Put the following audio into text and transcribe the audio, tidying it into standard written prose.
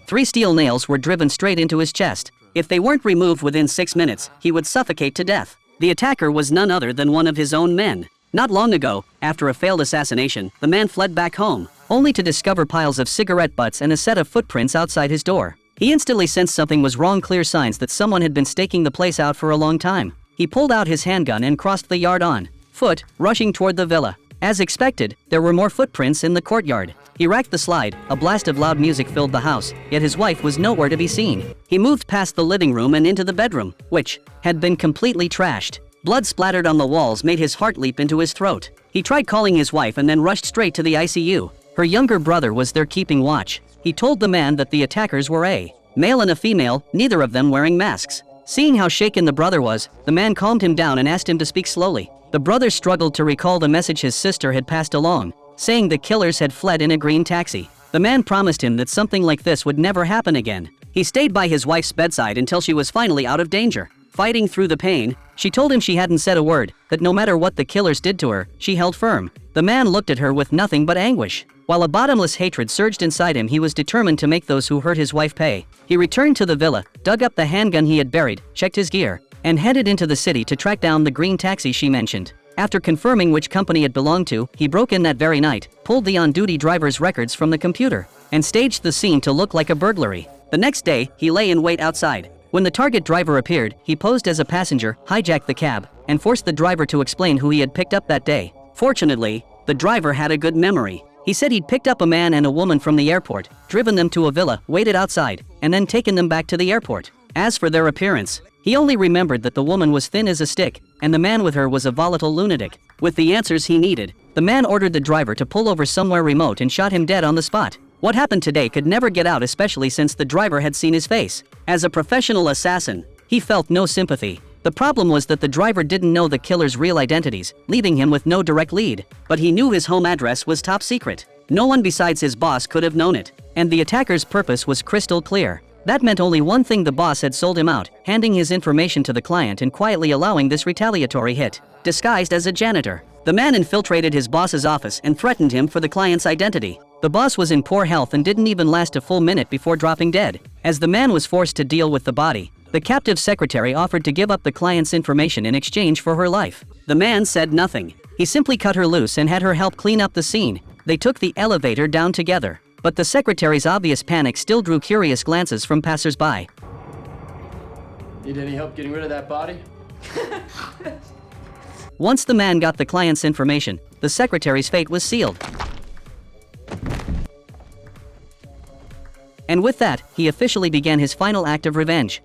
3 steel nails were driven straight into his chest. If they weren't removed within 6 minutes, he would suffocate to death. The attacker was none other than one of his own men. Not long ago, after a failed assassination, the man fled back home, only to discover piles of cigarette butts and a set of footprints outside his door. He instantly sensed something was wrong, clear signs that someone had been staking the place out for a long time. He pulled out his handgun and crossed the yard on foot, rushing toward the villa. As expected, there were more footprints in the courtyard. He racked the slide, a blast of loud music filled the house, yet his wife was nowhere to be seen. He moved past the living room and into the bedroom, which had been completely trashed. Blood splattered on the walls made his heart leap into his throat. He tried calling his wife and then rushed straight to the ICU. Her younger brother was there keeping watch. He told the man that the attackers were a male and a female, neither of them wearing masks. Seeing how shaken the brother was, the man calmed him down and asked him to speak slowly. The brother struggled to recall the message his sister had passed along, saying the killers had fled in a green taxi. The man promised him that something like this would never happen again. He stayed by his wife's bedside until she was finally out of danger. Fighting through the pain, she told him she hadn't said a word, that no matter what the killers did to her, she held firm. The man looked at her with nothing but anguish. While a bottomless hatred surged inside him, he was determined to make those who hurt his wife pay. He returned to the villa, dug up the handgun he had buried, checked his gear, and headed into the city to track down the green taxi she mentioned. After confirming which company it belonged to, he broke in that very night, pulled the on-duty driver's records from the computer, and staged the scene to look like a burglary. The next day, he lay in wait outside. When the target driver appeared, he posed as a passenger, hijacked the cab, and forced the driver to explain who he had picked up that day. Fortunately, the driver had a good memory. He said he'd picked up a man and a woman from the airport, driven them to a villa, waited outside, and then taken them back to the airport. As for their appearance, he only remembered that the woman was thin as a stick, and the man with her was a volatile lunatic. With the answers he needed, the man ordered the driver to pull over somewhere remote and shot him dead on the spot. What happened today could never get out, especially since the driver had seen his face. As a professional assassin, he felt no sympathy. The problem was that the driver didn't know the killer's real identities, leaving him with no direct lead. But he knew his home address was top secret. No one besides his boss could have known it, and the attacker's purpose was crystal clear. That meant only one thing: the boss had sold him out, handing his information to the client and quietly allowing this retaliatory hit. Disguised as a janitor, the man infiltrated his boss's office and threatened him for the client's identity. The boss was in poor health and didn't even last a full minute before dropping dead. As the man was forced to deal with the body, the captive secretary offered to give up the client's information in exchange for her life. The man said nothing. He simply cut her loose and had her help clean up the scene. They took the elevator down together. But the secretary's obvious panic still drew curious glances from passers-by. Need any help getting rid of that body? Once the man got the client's information, the secretary's fate was sealed. And with that, he officially began his final act of revenge.